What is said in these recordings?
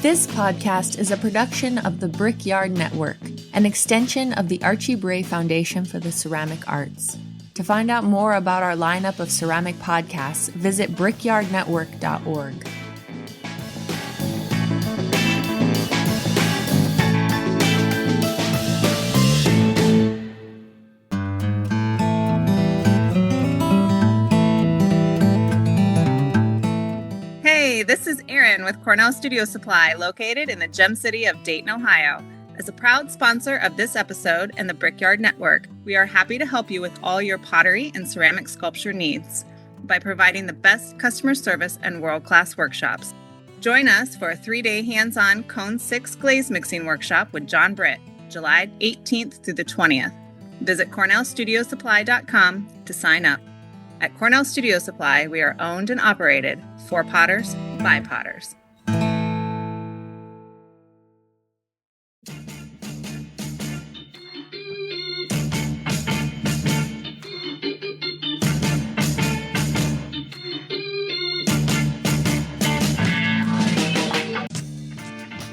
This podcast is a production of the Brickyard Network, an extension of the Archie Bray Foundation for the Ceramic Arts. To find out more about our lineup of ceramic podcasts, visit brickyardnetwork.org. Hey, this is Erin with Cornell Studio Supply, located in the Gem City of Dayton, Ohio. As a proud sponsor of this episode and the Brickyard Network, we are happy to help you with all your pottery and ceramic sculpture needs by providing the best customer service and world-class workshops. Join us for a 3-day hands-on Cone 6 glaze mixing workshop with John Britt, July 18th through the 20th. Visit cornellstudiosupply.com to sign up. At Cornell Studio Supply, we are owned and operated for potters by potters.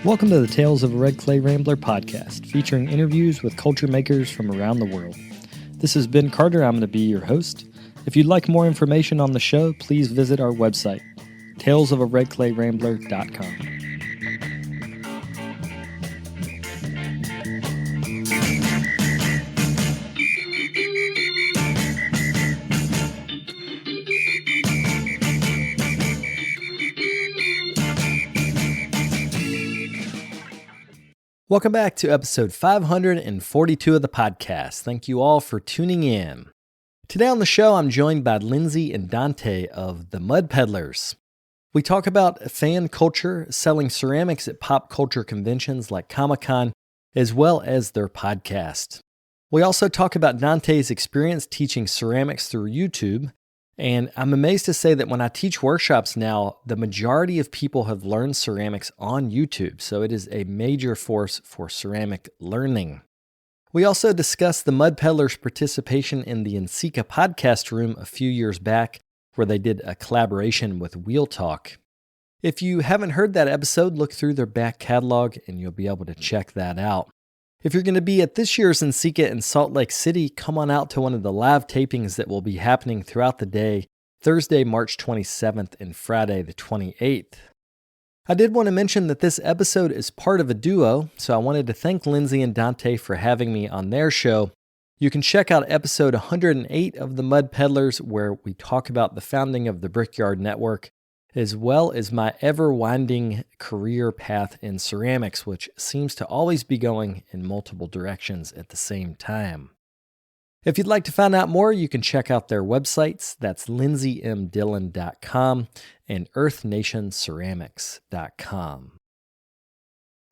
Welcome to the Tales of a Red Clay Rambler podcast, featuring interviews with culture makers from around the world. This is Ben Carter. I'm going to be your host. If you'd like more information on the show, please visit our website, talesofaredclayrambler.com. Welcome back to episode 542 of the podcast. Thank you all for tuning in. Today on the show, I'm joined by Lindsey and Donte of the Mud Peddlers. We talk about fan culture, selling ceramics at pop culture conventions like Comic-Con, as well as their podcast. We also talk about Donte's experience teaching ceramics through YouTube, and I'm amazed to say that when I teach workshops now, the majority of people have learned ceramics on YouTube, so it is a major force for ceramic learning. We also discussed the Mud Peddlers' participation in the NCECA podcast room a few years back, where they did a collaboration with Wheel Talk. If you haven't heard that episode, look through their back catalog and you'll be able to check that out. If you're going to be at this year's NCECA in Salt Lake City, come on out to one of the live tapings that will be happening throughout the day, Thursday, March 27th and Friday, the 28th. I did want to mention that this episode is part of a duo, so I wanted to thank Lindsey and Donte for having me on their show. You can check out episode 108 of the Mud Peddlers, where we talk about the founding of the Brickyard Network, as well as my ever-winding career path in ceramics, which seems to always be going in multiple directions at the same time. If you'd like to find out more, you can check out their websites. That's lindseymdillon.com and earthnationceramics.com.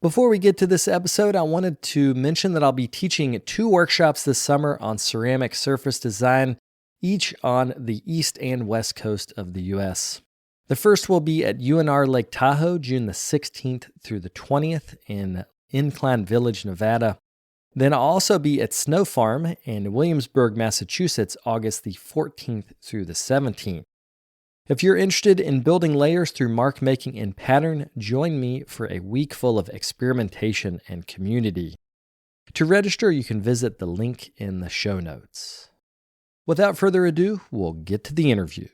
Before we get to this episode, I wanted to mention that I'll be teaching 2 workshops this summer on ceramic surface design, each on the east and west coast of the U.S. The first will be at UNR Lake Tahoe, June the 16th through the 20th in Incline Village, Nevada. Then I'll also be at Snow Farm in Williamsburg, Massachusetts, August the 14th through the 17th. If you're interested in building layers through mark making and pattern, join me for a week full of experimentation and community. To register, you can visit the link in the show notes. Without further ado, we'll get to the interview.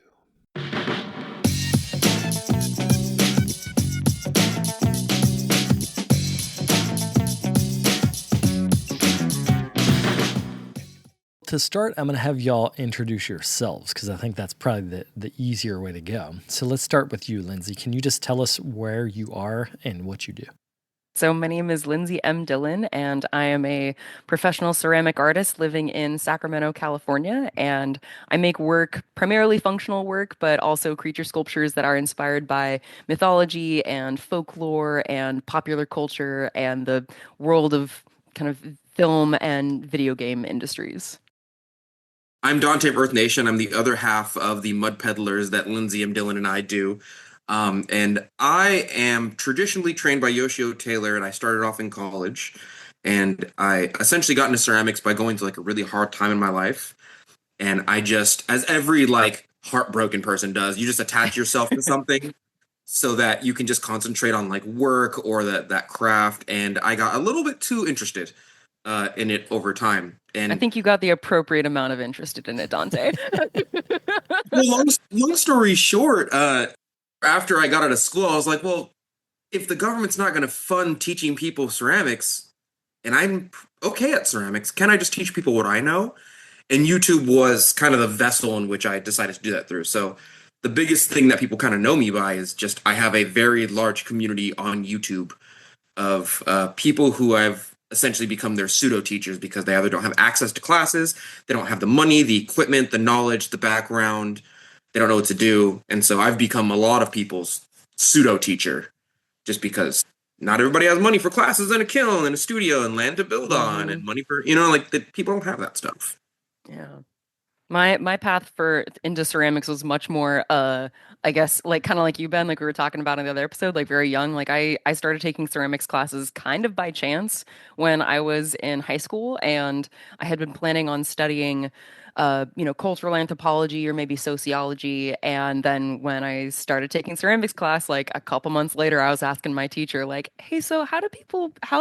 To start, I'm going to have y'all introduce yourselves because I think that's probably the easier way to go. So let's start with you, Lindsey. Can you just tell us where you are and what you do? So my name is Lindsey M. Dillon, and I am a professional ceramic artist living in Sacramento, California. And I make work, primarily functional work, but also creature sculptures that are inspired by mythology and folklore and popular culture and the world of kind of film and video game industries. I'm Donte of Earth Nation. I'm the other half of the Mud Peddlers that Lindsey M. Dillon and I do. And I am traditionally trained by Yoshio Taylor, and I started off in college. And I essentially got into ceramics by going through like a really hard time in my life. And I just, as every like heartbroken person does, you just attach yourself to something so that you can just concentrate on like work or that craft. And I got a little bit too interested in it over time. I And think you got the appropriate amount of interested in it, Dante. well, long story short, after I got out of school, I was like, well, if the government's not going to fund teaching people ceramics, and I'm okay at ceramics, can I just teach people what I know? And YouTube was kind of the vessel in which I decided to do that through. So the biggest thing that people kind of know me by is just I have a very large community on YouTube of people who have essentially become their pseudo teachers because they either don't have access to classes, they don't have the money, the equipment, the knowledge, the background, they don't know what to do. And so I've become a lot of people's pseudo teacher just because not everybody has money for classes and a kiln and a studio and land to build on and money for, like the people don't have that stuff. Yeah. My path for into ceramics was much more I guess like kind of like you, Ben, like we were talking about in the other episode, like very young. Like I started taking ceramics classes kind of by chance when I was in high school, and I had been planning on studying cultural anthropology or maybe sociology. And then when I started taking ceramics class, like a couple months later, I was asking my teacher, like, hey, so how do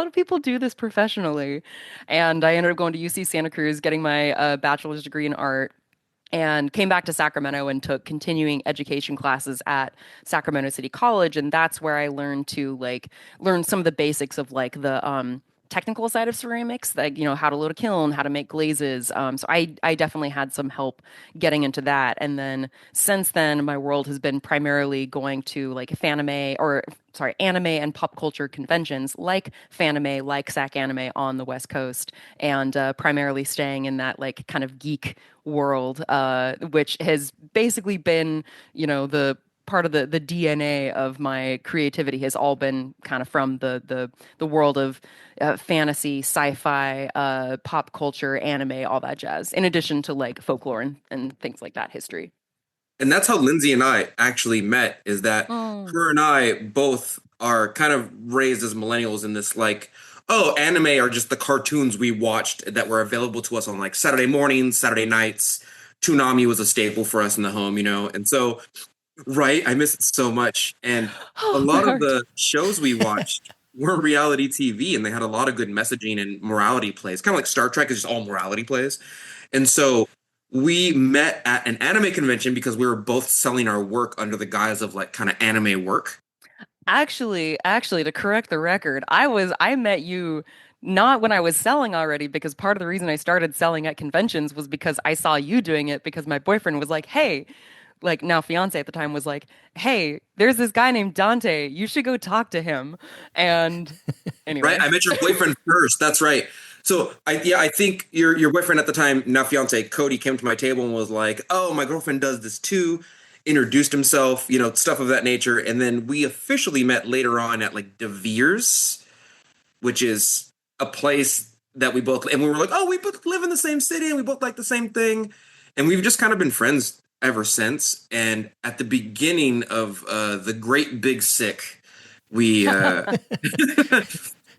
people do this professionally? And I ended up going to UC Santa Cruz, getting my bachelor's degree in art, and came back to Sacramento and took continuing education classes at Sacramento City College. And that's where I learned to like learn some of the basics of like the technical side of ceramics, like how to load a kiln, how to make glazes. So I definitely had some help getting into that. And then since then, my world has been primarily going to like anime and pop culture conventions like Fanime, like Sac Anime on the West Coast, and primarily staying in that like kind of geek world, which has basically been, the part of the DNA of my creativity has all been kind of from the world of fantasy, sci-fi, pop culture, anime, all that jazz, in addition to like folklore and things like that, history. And that's how Lindsay and I actually met, is that Oh. her and I both are kind of raised as millennials in this like, oh, anime are just the cartoons we watched that were available to us on like Saturday mornings, Saturday nights. Toonami was a staple for us in the home, and so right, I miss it so much. And a Oh, my lot of heart. the shows we watched were reality TV, and they had a lot of good messaging and morality plays. Kind of like Star Trek is just all morality plays. And so we met at an anime convention because we were both selling our work under the guise of like kind of anime work. Actually, to correct the record, I met you not when I was selling already, because part of the reason I started selling at conventions was because I saw you doing it, because my boyfriend was like, "Hey," like now fiance at the time was like, "Hey, there's this guy named Dante. You should go talk to him." And Right? anyway. I met your boyfriend first. That's right. So I think your boyfriend at the time, now fiance, Cody, came to my table and was like, "Oh, my girlfriend does this too." Introduced himself, stuff of that nature, and then we officially met later on at like De Vere's, which is a place that we both, and we were like, "Oh, we both live in the same city and we both like the same thing," and we've just kind of been friends ever since. And at the beginning of the Great Big Sick, we I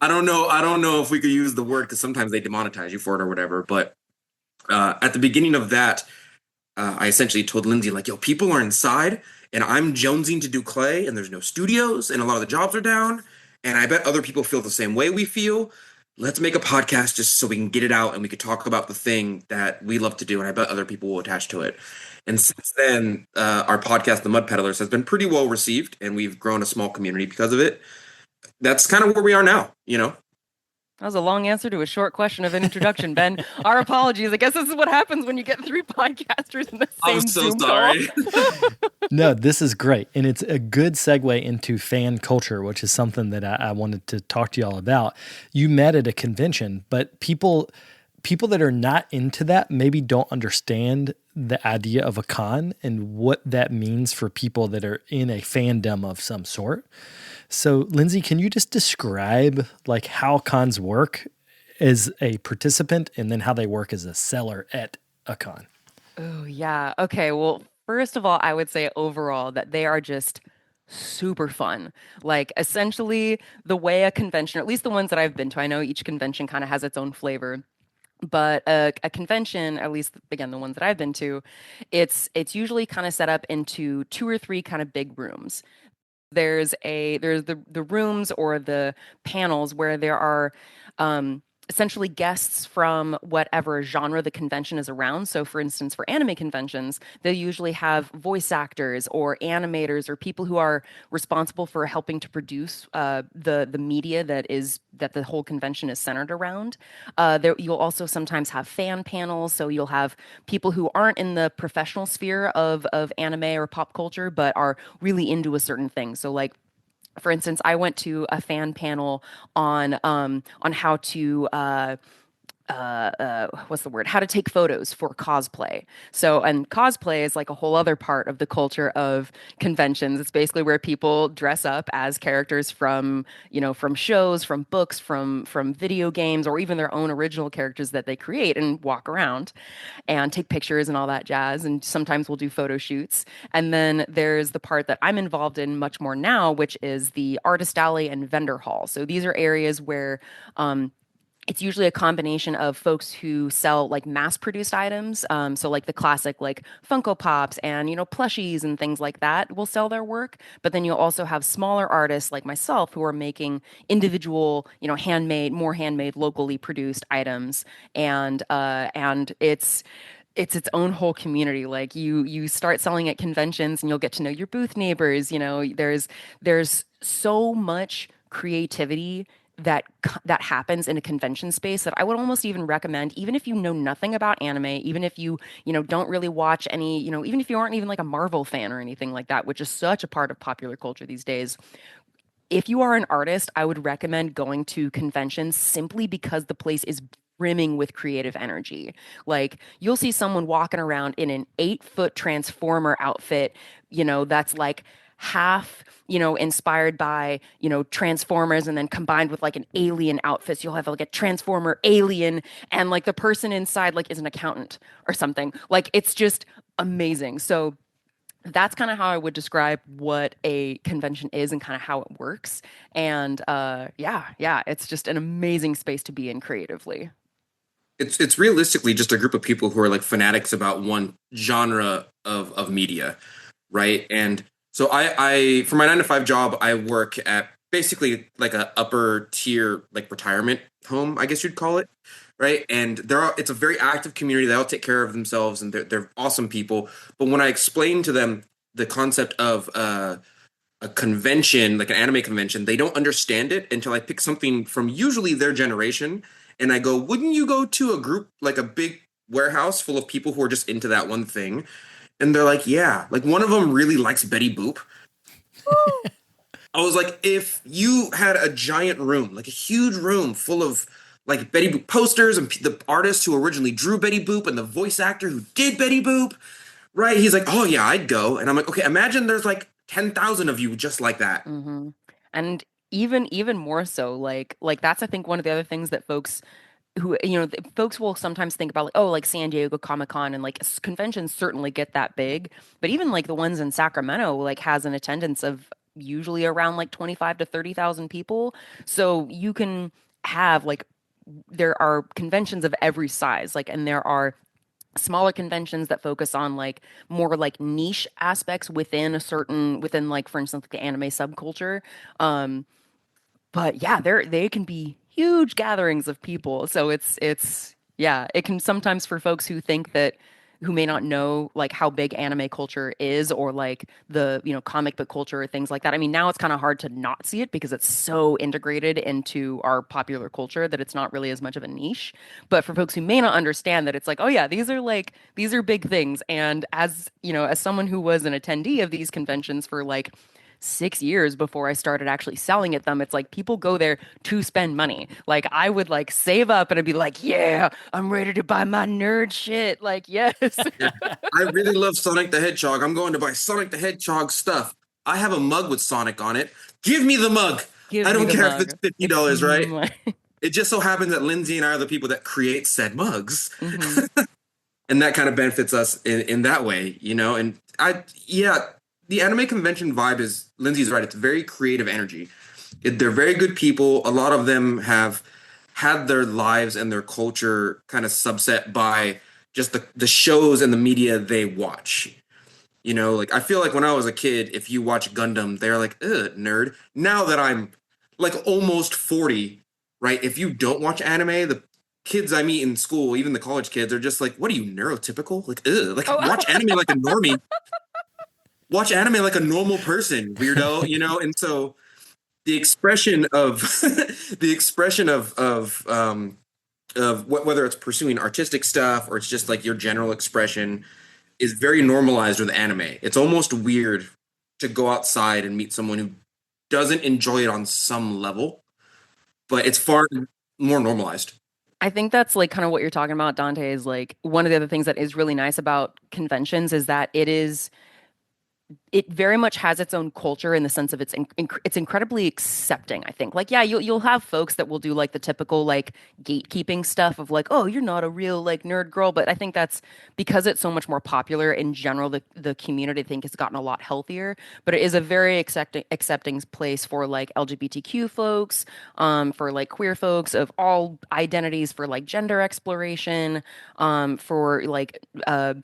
don't know if we could use the word because sometimes they demonetize you for it or whatever. But at the beginning of that, I essentially told Lindsay like, "Yo, people are inside, and I'm jonesing to do clay, and there's no studios, and a lot of the jobs are down, and I bet other people feel the same way we feel. Let's make a podcast just so we can get it out and we could talk about the thing that we love to do, and I bet other people will attach to it." And since then, our podcast, The Mud Peddlers, has been pretty well received, and we've grown a small community because of it. That's kind of where we are now. That was a long answer to a short question of an introduction, Ben. Our apologies. I guess this is what happens when you get three podcasters in the I'm same so Zoom sorry. call. No, this is great. And it's a good segue into fan culture, which is something that I wanted to talk to y'all about. You met at a convention, but people that are not into that maybe don't understand the idea of a con and what that means for people that are in a fandom of some sort. So, Lindsay, can you just describe like how cons work as a participant and then how they work as a seller at a con? Oh, yeah. Okay. Well, first of all, I would say overall that they are just super fun. Like, essentially, the way a convention, or at least the ones that I've been to, I know each convention kind of has its own flavor. But a convention, at least again the ones that I've been to, it's usually kind of set up into two or three kind of big rooms. There's the rooms or the panels where there are essentially guests from whatever genre the convention is around. So, for instance, for anime conventions, they usually have voice actors or animators or people who are responsible for helping to produce the media that the whole convention is centered around. You'll also sometimes have fan panels, so you'll have people who aren't in the professional sphere of anime or pop culture, but are really into a certain thing. So, like for instance, I went to a fan panel on how to what's the word? How to take photos for cosplay. So, and cosplay is like a whole other part of the culture of conventions. It's basically where people dress up as characters from, from shows, from books, from video games, or even their own original characters that they create and walk around and take pictures and all that jazz. And sometimes we'll do photo shoots. And then there's the part that I'm involved in much more now, which is the artist alley and vendor hall. So these are areas where it's usually a combination of folks who sell like mass produced items. So like the classic like Funko Pops and, plushies and things like that will sell their work. But then you'll also have smaller artists like myself who are making individual, more handmade, locally produced items. And it's its own whole community. Like you start selling at conventions and you'll get to know your booth neighbors. There's so much creativity that happens in a convention space that I would almost even recommend, even if you know nothing about anime, even if you don't really watch any, even if you aren't even like a Marvel fan or anything like that, which is such a part of popular culture these days. If you are an artist, I would recommend going to conventions simply because the place is brimming with creative energy. Like you'll see someone walking around in an 8-foot transformer outfit, that's like half, inspired by, Transformers and then combined with like an alien outfit. So you'll have like a Transformer alien and like the person inside like is an accountant or something. Like it's just amazing. So that's kind of how I would describe what a convention is and kind of how it works. And yeah, it's just an amazing space to be in creatively. It's realistically just a group of people who are like fanatics about one genre of media, right? And so I for my 9 to 5 job, I work at basically like a upper tier like retirement home, I guess you'd call it, right? And it's a very active community. They all take care of themselves, and they're awesome people. But when I explain to them the concept of a convention, like an anime convention, they don't understand it until I pick something from usually their generation, and I go, "Wouldn't you go to a group like a big warehouse full of people who are just into that one thing?" And they're like, "Yeah." Like one of them really likes Betty Boop. I was like, if you had a giant room, like a huge room full of like Betty Boop posters and the artist who originally drew Betty Boop and the voice actor who did Betty Boop, right? He's like, "Oh yeah, I'd go." And I'm like, "Okay, imagine there's like 10,000 of you just like that." And even more so, like that's I think one of the other things that folks who folks will sometimes think about like, oh, like San Diego Comic Con and like conventions certainly get that big, but even like the ones in Sacramento like has an attendance of usually around like 25 to 30,000 people. So you can have like there are conventions of every size, like, and there are smaller conventions that focus on like more like niche aspects within like for instance like the anime subculture. um but yeah, they can be huge gatherings of people. So it's yeah, it can sometimes for folks who may not know like how big anime culture is or like the, comic book culture or things like that. I mean, now it's kind of hard to not see it because it's so integrated into our popular culture that it's not really as much of a niche. But for folks who may not understand that, it's like, oh yeah, these are big things. And as, as someone who was an attendee of these conventions for like 6 years before I started actually selling at them, it's like people go there to spend money. Like I would like save up and I'd be like, yeah, I'm ready to buy my nerd shit. Like, yes. Yeah. I really love Sonic the Hedgehog. I'm going to buy Sonic the Hedgehog stuff. I have a mug with Sonic on it. Give me the mug. Give I me don't the care if mug. it's $50, right? My- It just so happens that Lindsay and I are the people that create said mugs. Mhm. And that kind of benefits us in that way, And yeah, the anime convention vibe is, Lindsay's right, it's very creative energy. They're very good people. A lot of them have had their lives and their culture kind of subset by just the shows and the media they watch. Like I feel like when I was a kid, if you watch Gundam, they're like, ugh, nerd. Now that I'm like almost 40, right? If you don't watch anime, the kids I meet in school, even the college kids, are just like, what are you, neurotypical? Like, ugh, like Oh, watch anime like a normie. Watch anime like a normal person, weirdo. And so the expression of the expression of whether it's pursuing artistic stuff or it's just like your general expression is very normalized with anime. It's almost weird to go outside and meet someone who doesn't enjoy it on some level, but it's far more normalized. I think that's like kind of what you're talking about, Dante, is like one of the other things that is really nice about conventions is that it very much has its own culture in the sense of it's incredibly accepting, I think. Like, yeah, you'll have folks that will do like the typical like gatekeeping stuff of like, oh, you're not a real like nerd girl. But I think that's because it's so much more popular in general, the community I think has gotten a lot healthier. But it is a very accepting place for like LGBTQ folks, for like queer folks of all identities, for like gender exploration, for like uh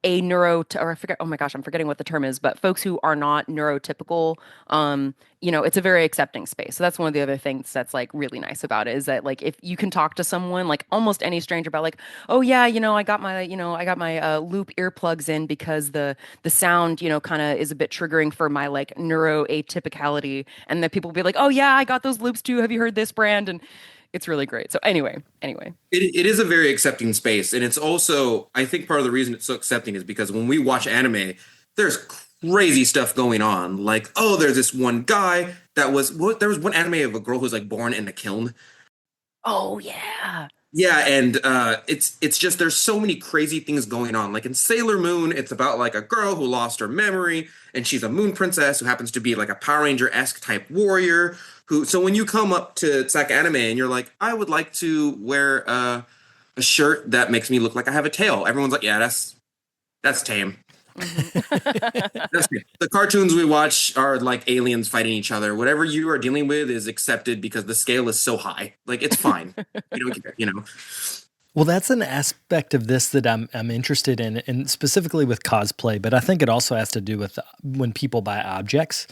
a or I forget, oh my gosh, I'm forgetting what the term is, but folks who are not neurotypical, it's a very accepting space. So that's one of the other things that's like really nice about it is that like if you can talk to someone, like almost any stranger about like, oh yeah, I got my loop earplugs in because the sound, kind of is a bit triggering for my like neuroatypicality. And then people will be like, oh yeah, I got those loops too. Have you heard this brand? And it's really great. So anyway. It is a very accepting space, and it's also I think part of the reason it's so accepting is because when we watch anime, there's crazy stuff going on. Like, oh, there's this one guy there was one anime of a girl who's like born in a kiln. Oh yeah. Yeah, and it's just there's so many crazy things going on. Like in Sailor Moon, it's about like a girl who lost her memory, and she's a moon princess who happens to be like a Power Ranger-esque type warrior. So when you come up to Sac Anime and you're like, I would like to wear a shirt that makes me look like I have a tail. Everyone's like, yeah, that's tame. Mhm. The cartoons we watch are like aliens fighting each other. Whatever you are dealing with is accepted because the scale is so high. Like it's fine. You don't care. Well, that's an aspect of this that I'm interested in, and specifically with cosplay. But I think it also has to do with when people buy objects.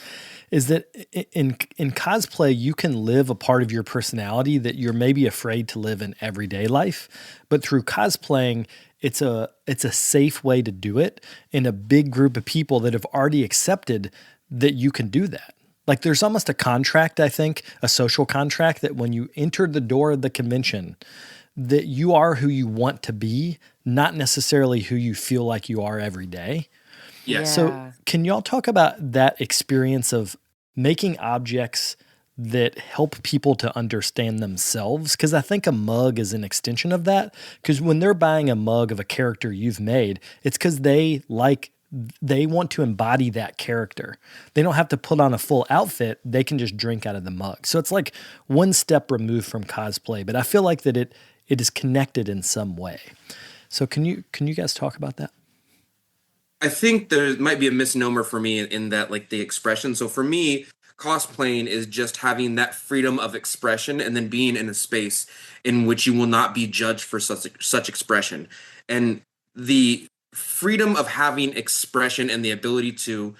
Is that in cosplay you can live a part of your personality that you're maybe afraid to live in everyday life, but through cosplaying, it's a safe way to do it in a big group of people that have already accepted that you can do that. Like there's almost a contract, I think, a social contract that when you enter the door of the convention, that you are who you want to be, not necessarily who you feel like you are every day. Yeah. So can y'all talk about that experience of making objects that help people to understand themselves? Because I think a mug is an extension of that. Because when they're buying a mug of a character you've made, it's because they want to embody that character. They don't have to put on a full outfit. They can just drink out of the mug. So it's like one step removed from cosplay, but I feel like that it is connected in some way. So can you guys talk about that? I think there might be a misnomer for me in that, like the expression. So for me, cosplaying is just having that freedom of expression and then being in a space in which you will not be judged for such expression. And the freedom of having expression and the ability to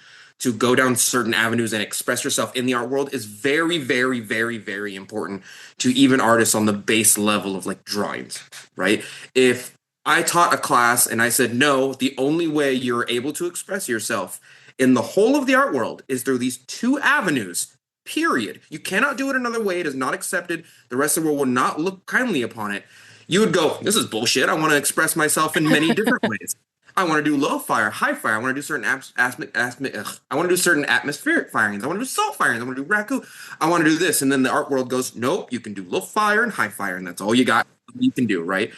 go down certain avenues and express yourself in the art world is very, very, very, very important to even artists on the base level of like drawings, right? If I taught a class and I said, no, the only way you're able to express yourself in the whole of the art world is through these two avenues, period. You cannot do it another way. It is not accepted. The rest of the world will not look kindly upon it. You would go, this is bullshit. I want to express myself in many different ways. I want to do low fire, high fire. I want to do certain I want to do certain atmospheric firings. I want to do salt firings. I want to do raku. I want to do this. And then the art world goes, nope, you can do low fire and high fire. And that's all you got. You can do, right?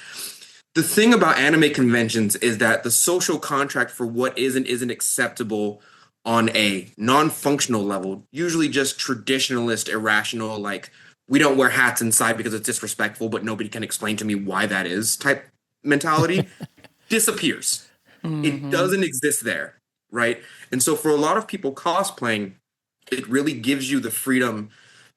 The thing about anime conventions is that the social contract for what is and isn't acceptable on a non-functional level, usually just traditionalist, irrational, like we don't wear hats inside because it's disrespectful, but nobody can explain to me why that is type mentality, disappears. Mm-hmm. It doesn't exist there, right? And so for a lot of people cosplaying, it really gives you the freedom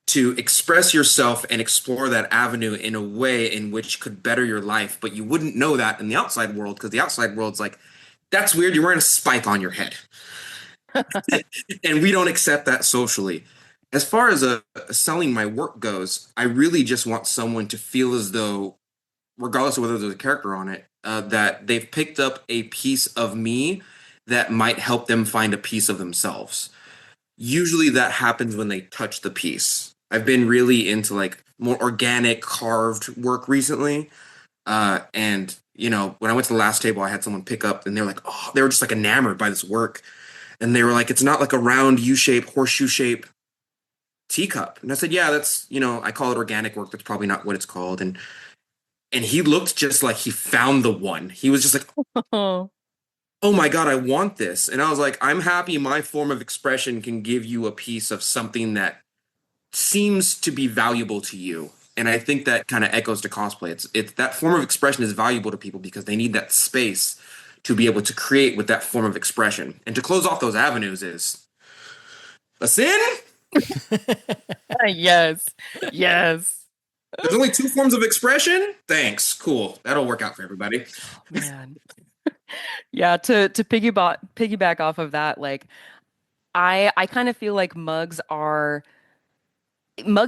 to express yourself and explore that avenue in a way in which could better your life. But you wouldn't know that in the outside world because the outside world's like, that's weird. You're wearing a spike on your head. And we don't accept that socially. As far as selling my work goes, I really just want someone to feel as though, regardless of whether there's a character on it, that they've picked up a piece of me that might help them find a piece of themselves. Usually that happens when they touch the piece. I've been really into like more organic carved work recently. And when I went to the last table, I had someone pick up and they were like, oh, they were just like enamored by this work. And they were like, it's not like a round U-shape, horseshoe shape teacup. And I said, yeah, that's, I call it organic work. That's probably not what it's called. And he looked just like he found the one. He was just like, oh my God, I want this. And I was like, I'm happy my form of expression can give you a piece of something that seems to be valuable to you. And I think that kind of echoes to cosplay. It's that form of expression is valuable to people because they need that space to be able to create with that form of expression. And to close off those avenues is a sin? Yes. There's only 2 forms of expression? Thanks. Cool. That'll work out for everybody. Oh, man. Yeah, to piggyback off of that, like I kind of feel like mugs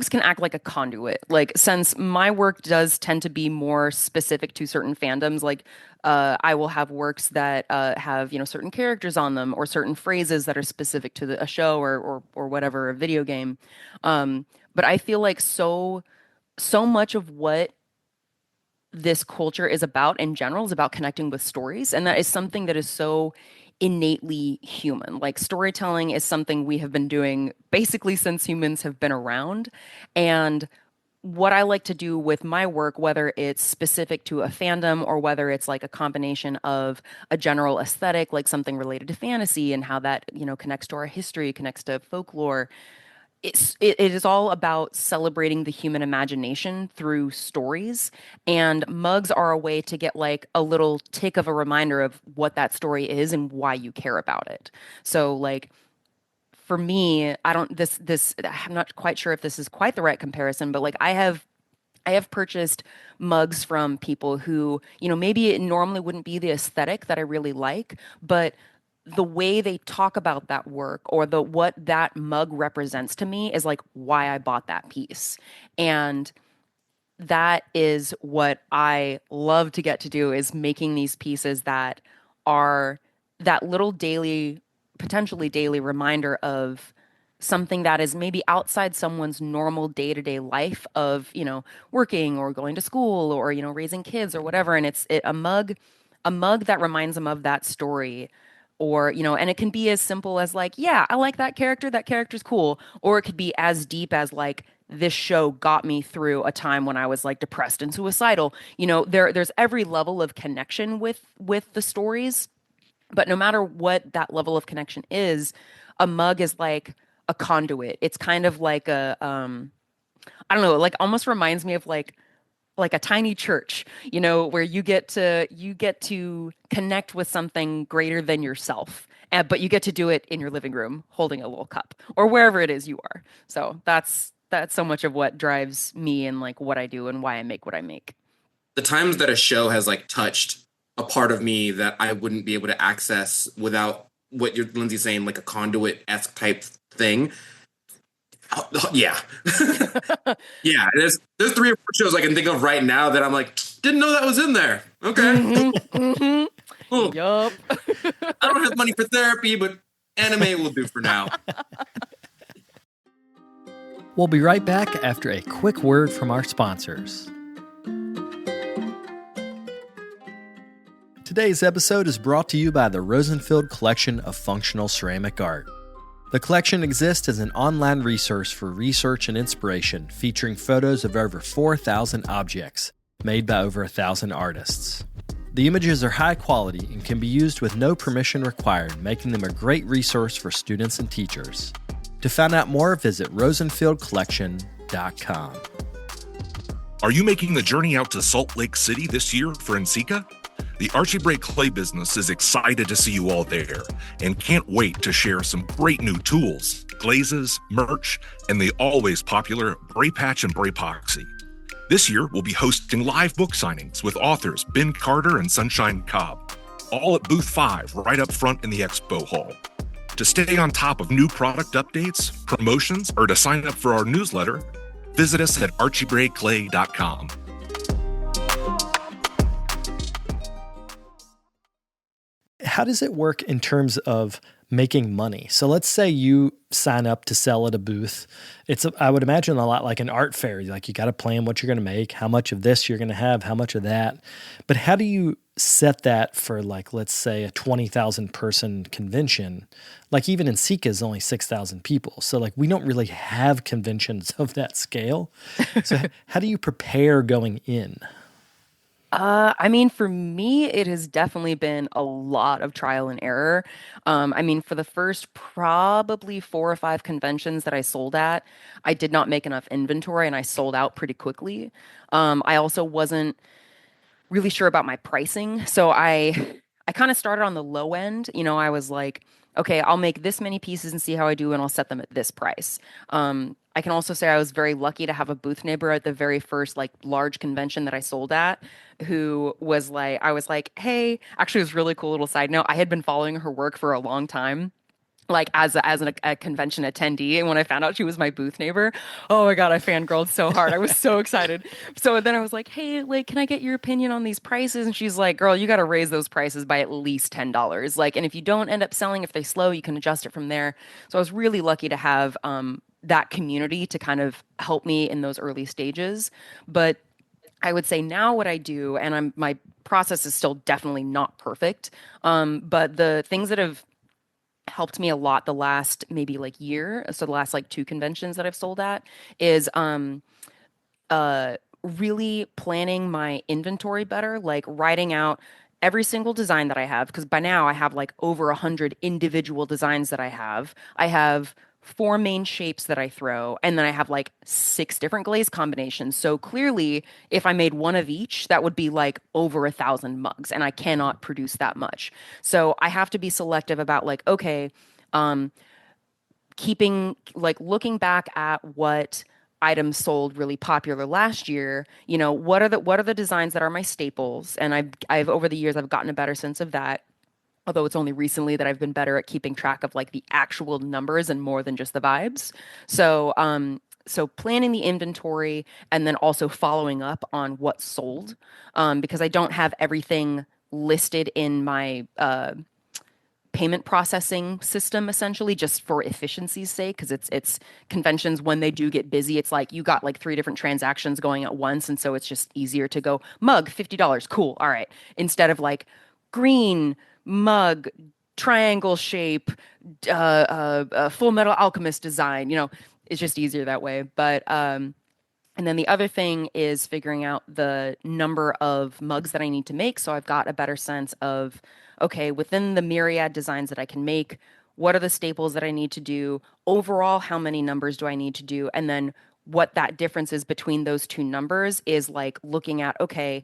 can act like a conduit. Like, since my work does tend to be more specific to certain fandoms, like I will have works that have certain characters on them or certain phrases that are specific to a show or whatever, a video game. But I feel like so much of what this culture is about in general is about connecting with stories, and that is something that is so innately human. Like, storytelling is something we have been doing basically since humans have been around. And what I like to do with my work, whether it's specific to a fandom or whether it's like a combination of a general aesthetic, like something related to fantasy and how that, connects to our history, connects to folklore, it is all about celebrating the human imagination through stories, and mugs are a way to get like a little tick of a reminder of what that story is and why you care about it. So like for me, I'm not quite sure if this is quite the right comparison, but like I have purchased mugs from people who, maybe it normally wouldn't be the aesthetic that I really like, but the way they talk about that work or what that mug represents to me is like why I bought that piece. And that is what I love to get to do, is making these pieces that are that little potentially daily reminder of something that is maybe outside someone's normal day-to-day life of, working or going to school or, raising kids or whatever. And it's a mug that reminds them of that story. Or, and it can be as simple as like, yeah, I like that character. That character's cool. Or it could be as deep as like, this show got me through a time when I was like depressed and suicidal. There's every level of connection with the stories. But no matter what that level of connection is, a mug is like a conduit. It's kind of like I don't know, like almost reminds me of like a tiny church, where you get to connect with something greater than yourself. But you get to do it in your living room, holding a little cup or wherever it is you are. So that's so much of what drives me and like what I do and why I make what I make. The times that a show has like touched a part of me that I wouldn't be able to access without what you're Lindsay's saying, like a conduit-esque type thing. Yeah. Yeah. There's 3 or 4 shows I can think of right now that I'm like, didn't know that was in there. Okay. Mm-hmm. Cool. Yup. I don't have money for therapy, but anime will do for now. We'll be right back after a quick word from our sponsors. Today's episode is brought to you by the Rosenfield Collection of Functional Ceramic Art. The collection exists as an online resource for research and inspiration, featuring photos of over 4,000 objects made by over 1,000 artists. The images are high quality and can be used with no permission required, making them a great resource for students and teachers. To find out more, visit rosenfieldcollection.com. Are you making the journey out to Salt Lake City this year for NCECA? The Archie Bray Clay business is excited to see you all there and can't wait to share some great new tools, glazes, merch, and the always popular Bray Patch and Bray Epoxy. This year, we'll be hosting live book signings with authors Ben Carter and Sunshine Cobb. all at Booth 5, right up front in the expo hall. To stay on top of new product updates, promotions, or to sign up for our newsletter, visit us at archiebrayclay.com. How does it work in terms of making money? So let's say you sign up to sell at a booth. I would imagine a lot like an art fair. Like you got to plan what you're going to make, how much of this you're going to have, how much of that. But how do you set that for, like, let's say a 20,000 person convention? Like even in Sika is only 6,000 people. So like we don't really have conventions of that scale. So how do you prepare going in? I mean, for me, it has definitely been a lot of trial and error. I mean, for the first probably 4 or 5 conventions that I sold at, I did not make enough inventory and I sold out pretty quickly. I also wasn't really sure about my pricing. So I kind of started on the low end. You know, I was like, okay, I'll make this many pieces and see how I do, and I'll set them at this price. I can also say I was very lucky to have a booth neighbor at the very first like large convention that I sold at, who was like, I was like, hey, actually, it was a really cool little side note. I had been following her work for a long time, like a convention attendee, and when I found out she was my booth neighbor, oh my God, I fangirled so hard. I was so excited. So then I was like, hey, like, can I get your opinion on these prices? And she's like, girl, you got to raise those prices by at least $10. Like, and if you don't end up selling, if they slow, you can adjust it from there. So I was really lucky to have that community to kind of help me in those early stages. But I would say now what I do, and my process is still definitely not perfect, but the things that have helped me a lot the last maybe like year, so the last like 2 conventions that I've sold at, is really planning my inventory better, like writing out every single design that I have, because by now I have like over 100 individual designs that I have. I have 4 main shapes that I throw, and then I have like 6 different glaze combinations. So clearly, if I made one of each, that would be like over 1,000 mugs, and I cannot produce that much. So I have to be selective about like, okay, um, keeping like looking back at what items sold really popular last year, you know, what are the designs that are my staples? And I've over the years I've gotten a better sense of that. Although it's only recently that I've been better at keeping track of like the actual numbers and more than just the vibes. So planning the inventory and then also following up on what's sold, because I don't have everything listed in my payment processing system, essentially, just for efficiency's sake, because it's conventions, when they do get busy, it's like you got like 3 different transactions going at once, and so it's just easier to go mug $50, cool, all right, instead of like green mug, triangle shape, Full Metal Alchemist design. You know, it's just easier that way. But and then the other thing is figuring out the number of mugs that I need to make. So I've got a better sense of, okay, within the myriad designs that I can make, what are the staples that I need to do? Overall, how many numbers do I need to do? And then what that difference is between those 2 numbers is like looking at, okay,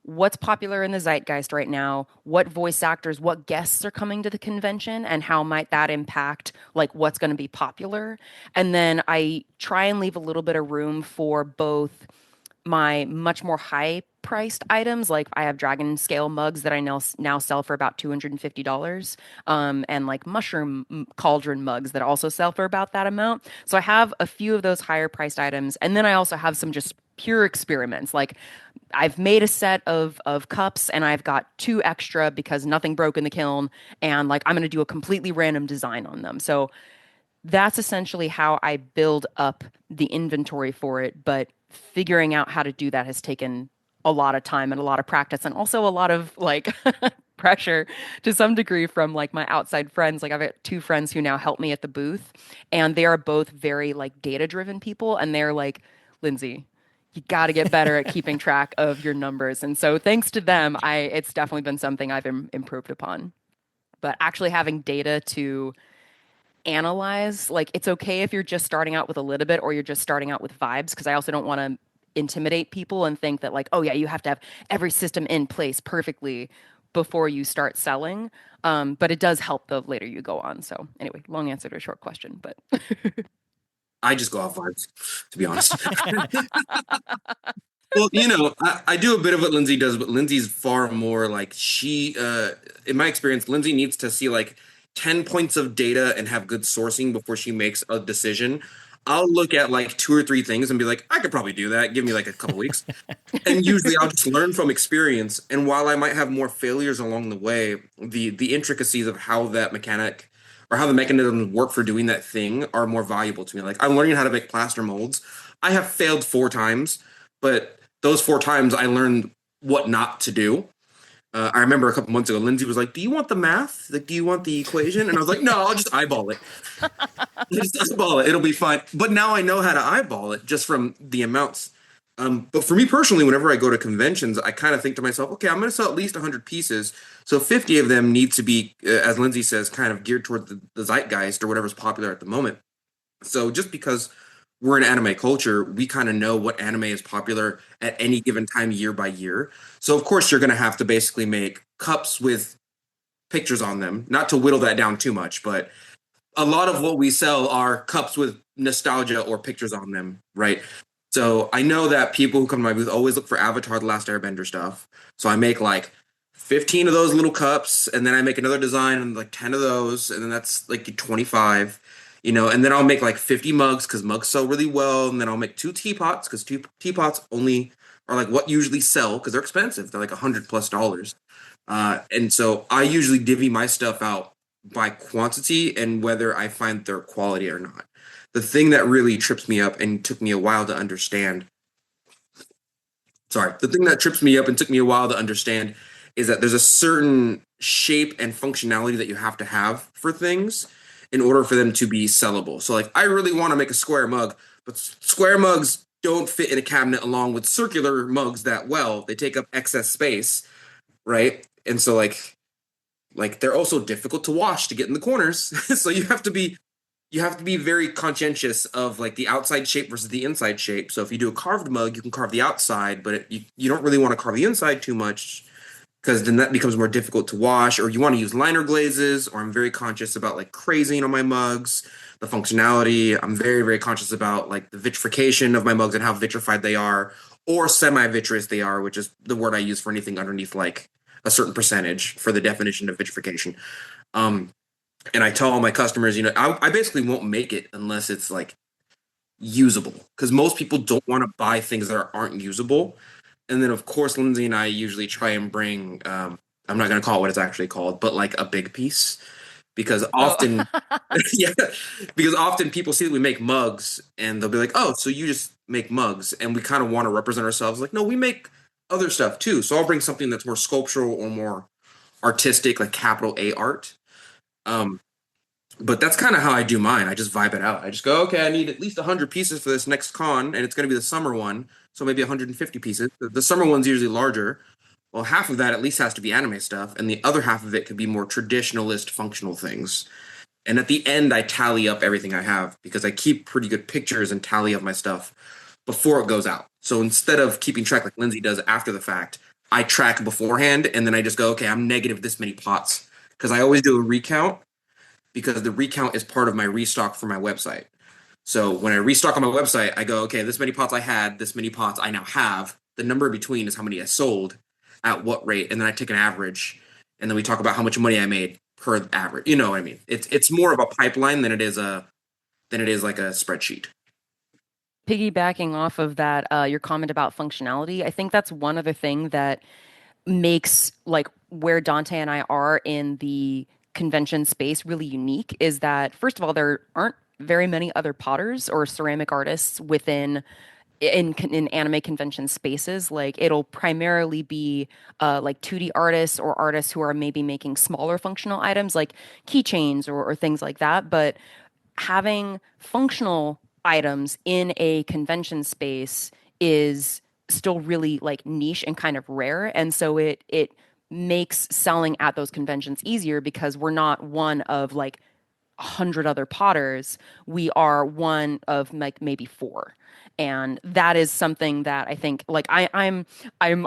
what's popular in the zeitgeist right now, what voice actors, what guests are coming to the convention, and how might that impact like what's going to be popular. And then I try and leave a little bit of room for both my much more high priced items. Like I have dragon scale mugs that I now sell for about $250, and like mushroom cauldron mugs that also sell for about that amount. So I have a few of those higher priced items, and then I also have some just pure experiments. Like I've made a set of cups and I've got 2 extra because nothing broke in the kiln, and like I'm going to do a completely random design on them. So that's essentially how I build up the inventory for it. But figuring out how to do that has taken a lot of time and a lot of practice, and also a lot of like pressure to some degree from like my outside friends. Like I've got 2 friends who now help me at the booth, and they are both very like data driven people, and they're like, Lindsey, you got to get better at keeping track of your numbers. And so thanks to them, it's definitely been something I've improved upon. But actually having data to analyze, like it's okay if you're just starting out with a little bit or you're just starting out with vibes, because I also don't want to intimidate people and think that like, oh yeah, you have to have every system in place perfectly before you start selling. But it does help the later you go on. So anyway, long answer to a short question, but I just go off vibes, to be honest. Well, I do a bit of what Lindsay does, but Lindsay's far more like in my experience, Lindsay needs to see like 10 points of data and have good sourcing before she makes a decision. I'll look at like two or three things and be like, I could probably do that. Give me like a couple weeks. And usually I'll just learn from experience. And while I might have more failures along the way, the intricacies of how that mechanic or how the mechanisms work for doing that thing are more valuable to me. Like I'm learning how to make plaster molds. I have failed 4 times, but those 4 times I learned what not to do. I remember a couple months ago, Lindsay was like, "Do you want the math? Like, do you want the equation?" And I was like, "No, I'll just eyeball it. Just eyeball it. It'll be fine." But now I know how to eyeball it just from the amounts. But for me personally, whenever I go to conventions, I kind of think to myself, "Okay, I'm going to sell at least 100 pieces. So 50 of them need to be, as Lindsay says, kind of geared toward the zeitgeist or whatever's popular at the moment." So just because we're an anime culture, we kind of know what anime is popular at any given time year by year. So of course you're going to have to basically make cups with pictures on them, not to whittle that down too much, but a lot of what we sell are cups with nostalgia or pictures on them, right? So I know that people who come to my booth always look for Avatar: The Last Airbender stuff. So I make like 15 of those little cups, and then I make another design and like 10 of those, and then that's like 25. And then I'll make like 50 mugs because mugs sell really well, and then I'll make 2 teapots because two teapots only are like what usually sell because they're expensive. They're like $100+. And so I usually divvy my stuff out by quantity and whether I find their quality or not. The thing that really trips me up and took me a while to understand, the thing that trips me up and took me a while to understand is that there's a certain shape and functionality that you have to have for things in order for them to be sellable. So like I really want to make a square mug, but square mugs don't fit in a cabinet along with circular mugs that well. They take up excess space, right? And so like they're also difficult to wash to get in the corners. So you have to be very conscientious of like the outside shape versus the inside shape. So if you do a carved mug, you can carve the outside, but you don't really want to carve the inside too much because then that becomes more difficult to wash. Or you want to use liner glazes, or I'm very conscious about like crazing on my mugs, the functionality. I'm very, very conscious about like the vitrification of my mugs and how vitrified they are, or semi-vitreous they are, which is the word I use for anything underneath like a certain percentage for the definition of vitrification. And I tell all my customers, I basically won't make it unless it's like usable because most people don't want to buy things that aren't usable. And then, of course, Lindsay and I usually try and bring, I'm not going to call it what it's actually called, but like a big piece because often, yeah, because often people see that we make mugs and they'll be like, oh, so you just make mugs. And we kind of want to represent ourselves like, no, we make other stuff too. So I'll bring something that's more sculptural or more artistic, like capital A art. Um, but that's kind of how I do mine. I just vibe it out. I just go, okay, I need at least 100 pieces for this next con, and it's going to be the summer one, so maybe 150 pieces. The summer one's usually larger. Well, half of that at least has to be anime stuff, and the other half of it could be more traditionalist functional things. And at the end, I tally up everything I have because I keep pretty good pictures and tally up my stuff before it goes out. So instead of keeping track like Lindsay does after the fact, I track beforehand, and then I just go, okay, I'm negative this many pots because I always do a recount because the recount is part of my restock for my website. So when I restock on my website, I go, okay, this many pots I had, this many pots I now have. The number between is how many I sold at what rate, and then I take an average, and then we talk about how much money I made per average. You know what I mean? It's more of a pipeline than it is like a spreadsheet. Piggybacking off of that, your comment about functionality, I think that's one other thing that makes like where Dante and I are in the convention space really unique is that first of all there aren't very many other potters or ceramic artists within in anime convention spaces. Like it'll primarily be like 2D artists or artists who are maybe making smaller functional items like keychains or things like that, but having functional items in a convention space is still really like niche and kind of rare. And so it makes selling at those conventions easier because we're not one of like 100 other potters. We are one of like maybe four. And that is something that I think like I'm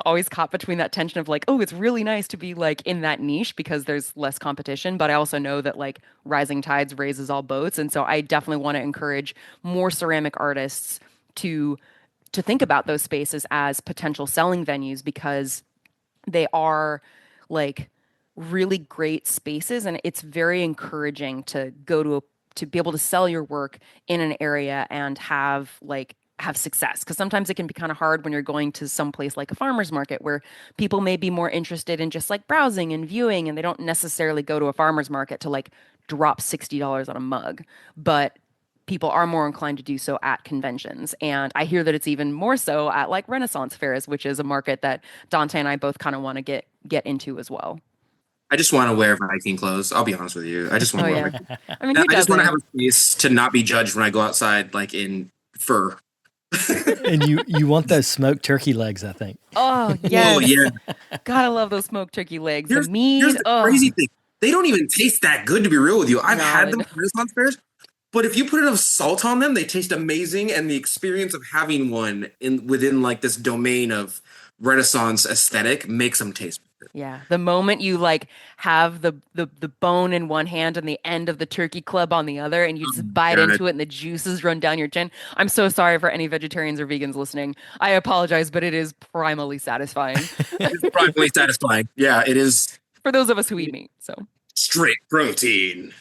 always caught between that tension of like, oh, it's really nice to be like in that niche because there's less competition. But I also know that like rising tides raises all boats. And so I definitely want to encourage more ceramic artists to to think about those spaces as potential selling venues, because they are like really great spaces, and it's very encouraging to go to be able to sell your work in an area and have success, because sometimes it can be kind of hard when you're going to some place like a farmer's market where people may be more interested in just like browsing and viewing, and they don't necessarily go to a farmer's market to like drop $60 on a mug, but people are more inclined to do so at conventions. And I hear that it's even more so at like Renaissance fairs, which is a market that Donte and I both kind of want to get into as well. I just want to wear Viking clothes. I'll be honest with you. I just want to wear Viking. I mean, who I just want to have doesn't? a space to not be judged when I go outside, like in fur. And you want those smoked turkey legs, I think. Oh, yes. Oh, yeah. God, I love those smoked turkey legs. Here's, the meat. here's the Oh, crazy thing. They don't even taste that good, to be real with you. I've No, had I them know. at Renaissance fairs, but if you put enough salt on them, they taste amazing. And the experience of having one within like this domain of Renaissance aesthetic makes them taste better. yeah. The moment you like have the bone in one hand and the end of the turkey club on the other, and you just bite God. into it and the juices run down your chin. I'm so sorry for any vegetarians or vegans listening. I apologize, but it is primally satisfying It's probably satisfying. Yeah, it is for those of us who eat meat. So straight protein.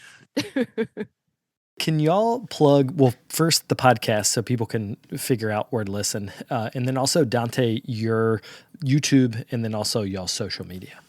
Can y'all plug, well, first the podcast so people can figure out where to listen, and then also Donte, your YouTube, and then also y'all's social media.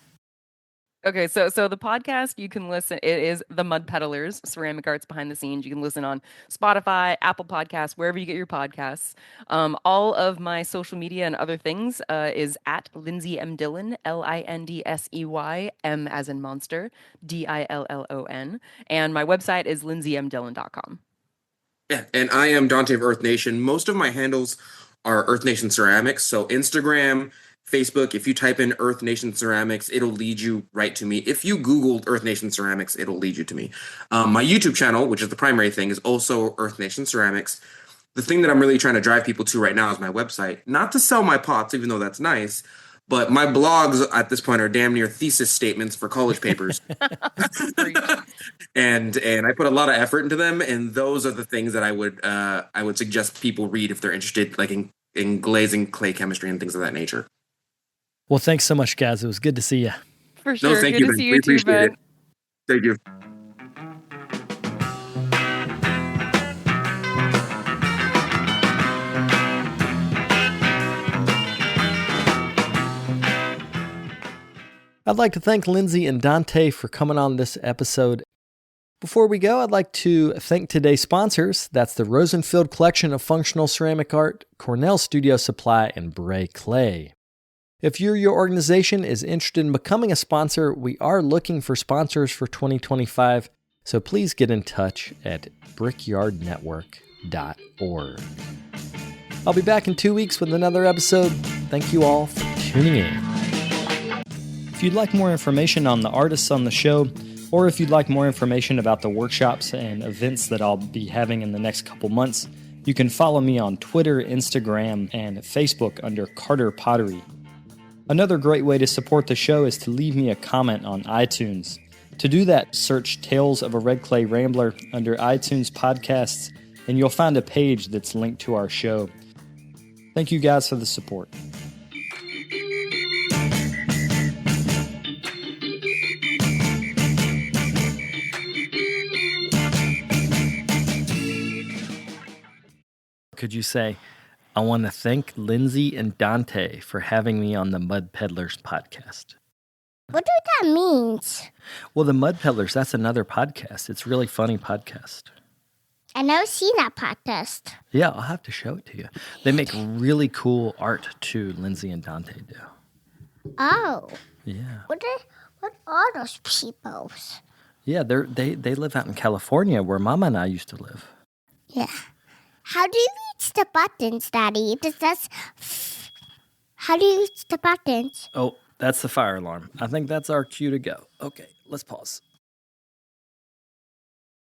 Okay, so the podcast you can listen. It is the Mud Peddlers, Ceramic Arts Behind the Scenes. You can listen on Spotify, Apple Podcasts, wherever you get your podcasts. All of my social media and other things is at Lindsey M Dillon, Lindsey, M as in monster, Dillon, and my website is lindseymdillon.com. Yeah, and I am Donte of Earth Nation. Most of my handles are Earth Nation Ceramics. So Instagram, Facebook, if you type in Earth Nation Ceramics, it'll lead you right to me. If you Googled Earth Nation Ceramics, it'll lead you to me. My YouTube channel, which is the primary thing, is also Earth Nation Ceramics. The thing that I'm really trying to drive people to right now is my website. Not to sell my pots, even though that's nice, but my blogs at this point are damn near thesis statements for college papers. and I put a lot of effort into them, and those are the things that I would suggest people read if they're interested, like in glazing, clay chemistry, and things of that nature. Well, thanks so much, guys. It was good to see you. For sure. No, thank Good you, to Ben. see We you too, appreciate Ben. it. Thank you. I'd like to thank Lindsey and Donte for coming on this episode. Before we go, I'd like to thank today's sponsors. That's the Rosenfield Collection of Functional Ceramic Art, Cornell Studio Supply, and Bray Clay. If your organization is interested in becoming a sponsor, we are looking for sponsors for 2025, so please get in touch at brickyardnetwork.org. I'll be back in 2 weeks with another episode. Thank you all for tuning in. If you'd like more information on the artists on the show, or if you'd like more information about the workshops and events that I'll be having in the next couple months, you can follow me on Twitter, Instagram, and Facebook under Carter Pottery. Another great way to support the show is to leave me a comment on iTunes. To do that, search Tales of a Red Clay Rambler under iTunes Podcasts, and you'll find a page that's linked to our show. Thank you guys for the support. Could you say, I want to thank Lindsey and Donte for having me on the Mud Peddlers podcast? What do that means? Well, the Mud Peddlers, that's another podcast. It's a really funny podcast. I never seen that podcast. Yeah, I'll have to show it to you. They make really cool art too, Lindsey and Donte do. Oh. Yeah. What are those people? Yeah, they live out in California where Mama and I used to live. Yeah. How do you reach the buttons, Daddy? How do you reach the buttons? Oh, that's the fire alarm. I think that's our cue to go. Okay, let's pause.